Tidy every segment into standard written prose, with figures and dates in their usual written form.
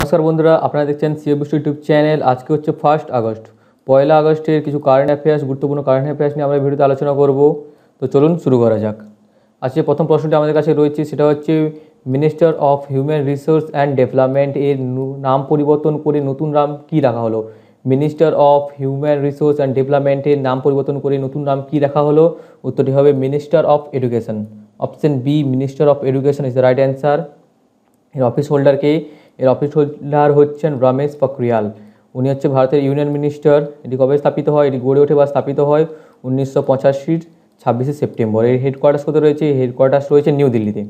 নমস্কার বন্ধুরা, আপনারা দেখছেন সিএবিএস ইউটিউব চ্যানেল। আজকে হচ্ছে 1 আগস্ট। 1 আগস্টের কিছু কারেন্ট অ্যাফেয়ার্স, গুরুত্বপূর্ণ কারেন্ট অ্যাফেয়ার্স নিয়ে আমরা ভিডিওতে আলোচনা করব। তো চলুন শুরু করা যাক। আজকে প্রথম প্রশ্নটি আমাদের কাছে রয়েছে, সেটা হচ্ছে minister of human resource and development এর নাম পরিবর্তন করে নতুন নাম কী রাখা হলো? Minister of human resource and ডেভেলপমেন্টের নাম পরিবর্তন করে নতুন নাম কী রাখা হলো? উত্তরটি হবে minister of education. Option B, minister of education is the right answer. এর অফিস হোল্ডারকে? এর অফিস হোল্ডার হচ্ছেন রমেশ পোখরিয়াল। উনি হচ্ছে ভারতের ইউনিয়ন মিনিস্টার। এটি কবে স্থাপিত হয়? এটি গড়ে ওঠে বা স্থাপিত হয় 1985 26শে সেপ্টেম্বর। এর হেডকোয়ার্টার্স কোথায় রয়েছে? হেডকোয়ার্টার্স রয়েছে নিউ দিল্লিতে।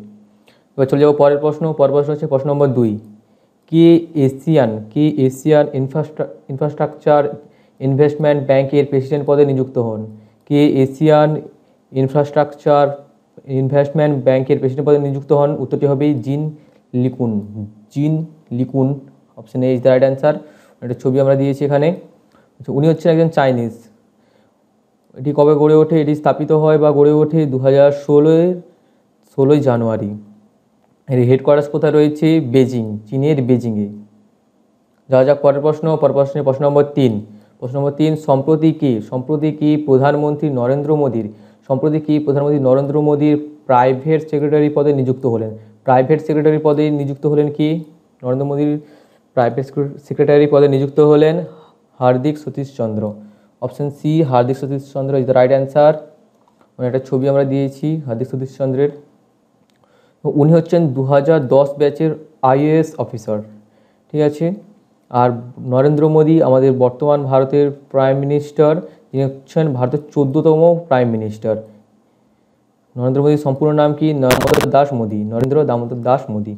এবার চলে যাবো পরের প্রশ্ন। পরের প্রশ্ন হচ্ছে প্রশ্ন নম্বর 2। কে এশিয়ান ইনফ্রাস্ট্রাকচার ইনভেস্টমেন্ট ব্যাংকের প্রেসিডেন্ট পদে নিযুক্ত হন? কে এশিয়ান ইনফ্রাস্ট্রাকচার ইনভেস্টমেন্ট ব্যাংকের প্রেসিডেন্ট পদে নিযুক্ত হন? উত্তরটি হবে Jin Liqun. Option A is the right answer. একটা ছবি আমরা দিয়েছি এখানে। উনি হচ্ছেন একজন চাইনিজ। এটি কবে গড়ে ওঠে? এটি স্থাপিত হয় বা গড়ে ওঠে 2016 জানুয়ারি। এর হেডকোয়ার্টার্স কোথায় রয়েছে? বেজিং, চীনের বেজিংয়ে। যাওয়া যাক পরের প্রশ্ন। প্রশ্ন নম্বর 3। প্রশ্ন নম্বর 3, সম্প্রতি কি প্রধানমন্ত্রী নরেন্দ্র মোদীর প্রাইভেট সেক্রেটারি পদে নিযুক্ত হলেন? প্রাইভেট সেক্রেটারি পদে নিযুক্ত হলেন কি? নরেন্দ্র মোদীর প্রাইভেট সেক্রেটারি পদে নিযুক্ত হলেন Hardik Satish Chandra. Option C, Hardik Satish Chandra is the right answer. একটা ছবি আমরা দিয়েছি হার্দিক সতীশ চন্দ্রের। উনি হচ্ছেন 2010 ব্যাচের আইএএস অফিসার। ঠিক আছে। আর নরেন্দ্র মোদী আমাদের বর্তমান ভারতের প্রাইম মিনিস্টার। তিনি হচ্ছেন ভারতের 14তম প্রাইম মিনিস্টার। নরেন্দ্র মোদীর সম্পূর্ণ নাম কি? নরেন্দ্র দামোদর দাস মোদী।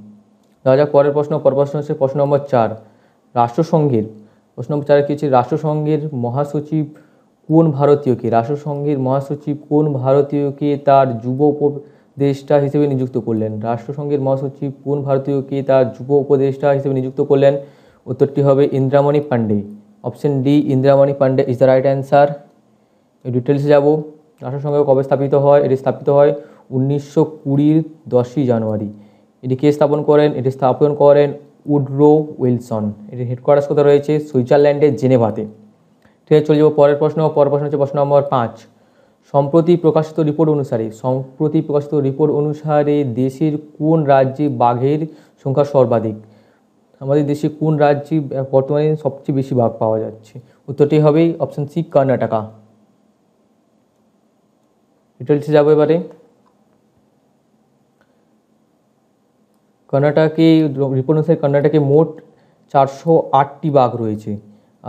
দেখা যাক পরের প্রশ্ন। প্রশ্ন হচ্ছে প্রশ্ন নম্বর 4। রাষ্ট্রসংঘের প্রশ্ন নম্বর 4 কি হচ্ছে? রাষ্ট্রসংঘের মহাসচিব কোন ভারতীয়কে তার যুব উপদেষ্টা হিসেবে নিযুক্ত করলেন? রাষ্ট্রসংঘের মহাসচিব কোন ভারতীয়কে তার যুব উপদেষ্টা হিসেবে নিযুক্ত করলেন? উত্তরটি হবে Indramani Pandey. Option D, Indramani Pandey is the right answer. এই ডিটেলসে যাব। রাষ্ট্রসংঘ কবে স্থাপিত হয়? এটি স্থাপিত হয় 1920 10ই জানুয়ারি। এটি কে স্থাপন করেন? এটি স্থাপন করেন উডরো উইলসন। এটির হেডকোয়ার্টার্স কোথায় রয়েছে? সুইজারল্যান্ডের জেনেভাতে। ঠিক আছে, চলে যাবো পরের প্রশ্ন হচ্ছে প্রশ্ন নম্বর 5। সম্প্রতি প্রকাশিত রিপোর্ট অনুসারে দেশের কোন রাজ্যে বাঘের সংখ্যা সর্বাধিক? আমাদের দেশে কোন রাজ্যে বর্তমানে সবচেয়ে বেশি বাঘ পাওয়া যাচ্ছে? উত্তরটি হবে অপশন সি, কর্ণাটকা। ডিটেলসে যাবো এবারে। রিপোর্ট অনুসারে কর্ণাটকে মোট 408টি বাঘ রয়েছে।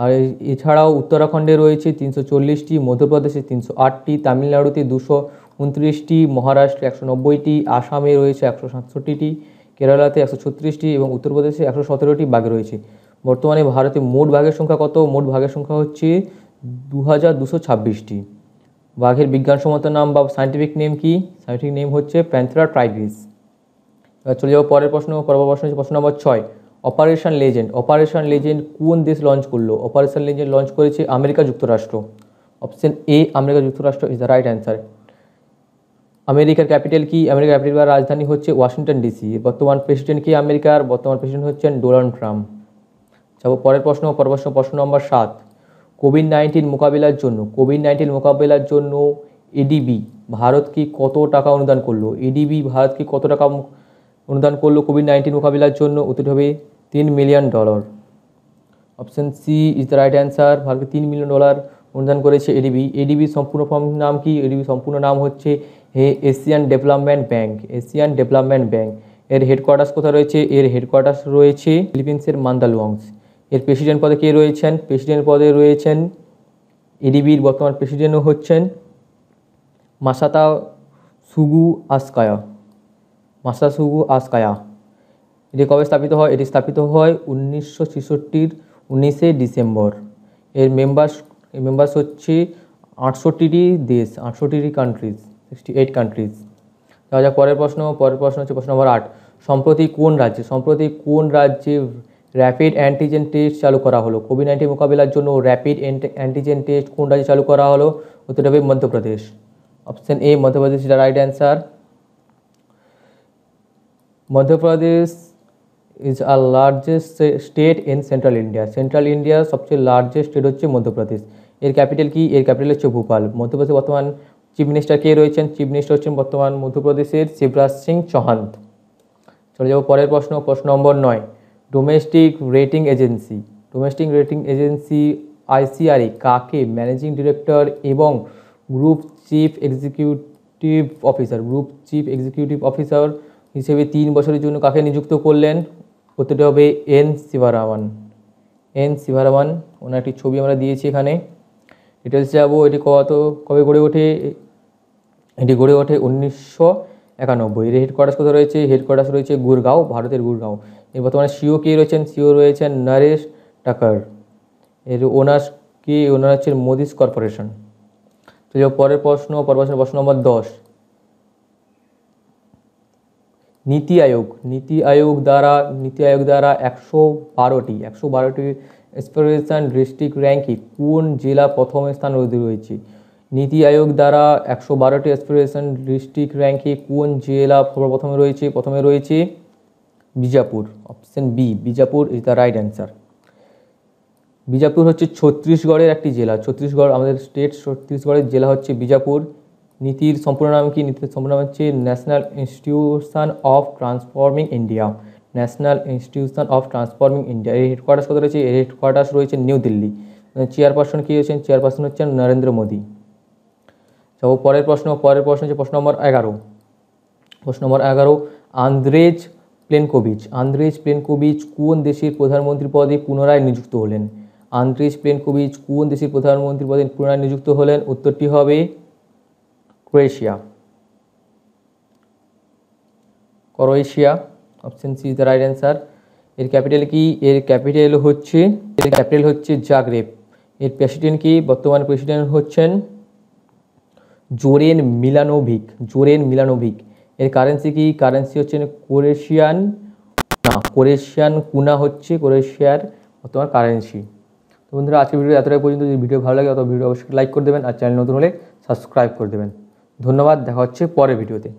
আর এছাড়াও উত্তরাখণ্ডে রয়েছে 340টি, মধ্যপ্রদেশে 308টি, তামিলনাড়ুতে 229টি, মহারাষ্ট্রে 190টি, আসামে রয়েছে 167টি, কেরালাতে 136টি এবং উত্তরপ্রদেশে 117টি বাঘ রয়েছে। বর্তমানে ভারতে মোট বাঘের সংখ্যা কত? মোট বাঘের সংখ্যা হচ্ছে 2226টি। বাঘের বিজ্ঞানসম্মত নাম বা সায়েন্টিফিক নেম কি? সায়েন্টিফিক নেম হচ্ছে প্যান্থেরা টাইগ্রিস। এবার চলে যাবো পরের প্রশ্ন হচ্ছে প্রশ্ন নম্বর 6। অপারেশন লেজেন্ড কোন দেশ লঞ্চ করলো? অপারেশন লেজেন্ড লঞ্চ করেছে আমেরিকা যুক্তরাষ্ট্র। অপশন এ, আমেরিকা যুক্তরাষ্ট্র ইজ দ্য রাইট অ্যান্সার। আমেরিকার ক্যাপিটাল কি? আমেরিকার ক্যাপিটাল বা রাজধানী হচ্ছে ওয়াশিংটন ডিসি। বর্তমান প্রেসিডেন্ট কি আমেরিকার? বর্তমান প্রেসিডেন্ট হচ্ছেন ডোনাল্ড ট্রাম্প। যাবো পরের প্রশ্ন প্রশ্ন নম্বর 7। কোভিড-19 মোকাবিলার জন্য এডিবি ভারতকে কত টাকা অনুদান করলো? কোভিড-19 মোকাবিলার জন্য? উত্তর হবে $3 million. Option C is the right answer. ভারতকে $3 মিলিয়ন অনুদান করেছে এডিবি। সম্পূর্ণ নাম কি? এডিবি সম্পূর্ণ নাম হচ্ছে এশিয়ান ডেভেলপমেন্ট ব্যাংক। এর হেডকোয়ার্টার্স কোথায় রয়েছে? এর হেডকোয়ার্টার্স রয়েছে ফিলিপিন্সের মান্দালুয়াংস। এর প্রেসিডেন্ট পদে কে রয়েছেন? প্রেসিডেন্ট পদে রয়েছেন এডিবির বর্তমান প্রেসিডেন্টও হচ্ছেন মাসাতাসুগু আসকায়া। এটি কবে স্থাপিত হয়? এটি স্থাপিত হয় 1966 19শে ডিসেম্বর। এর মেম্বার্স হচ্ছে 68টি দেশ, 68টি কান্ট্রিজ, 68 কান্ট্রিজ। যাওয়া যাক পরের প্রশ্ন হচ্ছে প্রশ্ন নম্বর 8। সম্প্রতি কোন রাজ্যে র্যাপিড অ্যান্টিজেন টেস্ট চালু করা হলো? কোভিড-19 মোকাবিলার জন্য র্যাপিড অ্যান্টিজেন টেস্ট কোন রাজ্যে চালু করা হলো? উত্তর হবে Madhya Pradesh. Option A, Madhya Pradesh is the right answer. Madhya Pradesh is a largest state in central India. Central ইন্ডিয়ার সবচেয়ে লার্জেস্ট স্টেট হচ্ছে মধ্যপ্রদেশ। এর ক্যাপিটাল কি? এর ক্যাপিটাল হচ্ছে ভোপাল। মধ্যপ্রদেশে বর্তমান চিফ মিনিস্টার কে রয়েছেন? চিফ মিনিস্টার হচ্ছেন বর্তমান মধ্যপ্রদেশের শিবরাজ সিং চৌহান। চলে যাবো পরের প্রশ্ন, প্রশ্ন নম্বর 9। Domestic rating agency, domestic rating agency ICRA কাকে ম্যানেজিং ডিরেক্টর এবং group chief executive officer, group chief executive officer হিসেবে 3 বছরের জন্য কাকে নিযুক্ত করলেন? উত্তরটি হবে এন শিবরামন। এন শিবরামন, ওনার একটি ছবি আমরা দিয়েছি এখানে। ডিটেলস যাবো। এটি কবে গড়ে ওঠে? এটি গড়ে ওঠে 1991। এর হেডকোয়ার্টার্স কোথায় রয়েছে? হেডকোয়ার্টার্স রয়েছে গুরগাঁও, ভারতের গুরগাঁও। এর বর্তমানে সিও কে রয়েছেন? সিও রয়েছেন নরেশ টাকার। এর ওনার কে? ওনার হচ্ছেন মোদিস কর্পোরেশন। তো পরের প্রশ্ন, প্রশ্ন নম্বর 10। নীতি আয়োগ দ্বারা 112টি এক্সপ্লোরেশন ডিস্ট্রিক্ট র্যাঙ্কে কোন জেলা প্রথম স্থান রয়েছে? নীতি আয়োগ দ্বারা 112টি এক্সপ্লোরেশন ডিস্ট্রিক্ট র্যাঙ্কে কোন জেলা প্রথমে রয়েছে? প্রথমে রয়েছে Bijapur. Option B, Bijapur is the right answer. Bijapur হচ্ছে ছত্তিশগড়ের একটি জেলা। ছত্তিশগড় আমাদের স্টেট, ছত্তিশগড়ের জেলা হচ্ছে বিজাপুর। নীতির সম্পূর্ণ নাম কি? নীতির সম্পূর্ণ নাম হচ্ছে national institution of transforming India. National institution of transforming India. এর হেডকোয়ার্টার্স কোথায় রয়েছে? এর হেডকোয়ার্টার্স রয়েছে নিউ দিল্লি। চেয়ারপারসন কি হচ্ছেন? চেয়ারপারসন হচ্ছেন নরেন্দ্র মোদী। যাবো পরের প্রশ্ন হচ্ছে প্রশ্ন নম্বর 11। প্রশ্ন নম্বর 11, আন্দ্রেজ প্লেনকোভিচ কোন দেশের প্রধানমন্ত্রী পদে পুনরায় নিযুক্ত হলেন? আন্দ্রেজ প্লেনকোভিচ কোন দেশের প্রধানমন্ত্রী পদে পুনরায় নিযুক্ত হলেন? উত্তরটি হবে Croatia. Option C is the right answer. এর ক্যাপিটাল কি? এর ক্যাপিটাল হচ্ছে জাগ্রেব। এর প্রেসিডেন্ট কি? বর্তমান প্রেসিডেন্ট হচ্ছেন জোরেন মিলানোভিক। এর কারেন্সি কি? কারেন্সি হচ্ছে কোরেশিয়ান কুনা হচ্ছে কোরেশিয়ার বর্তমান কারেন্সি। তো বন্ধুরা, আজকের ভিডিও এতটাই পর্যন্ত। যদি ভিডিও ভালো লাগে তবে ভিডিও অবশ্যই লাইক করে দেবেন, আর চ্যানেল নতুন হলে সাবস্ক্রাইব করে দেবেন। ধন্যবাদ, দেখা হচ্ছে পরের ভিডিওতে।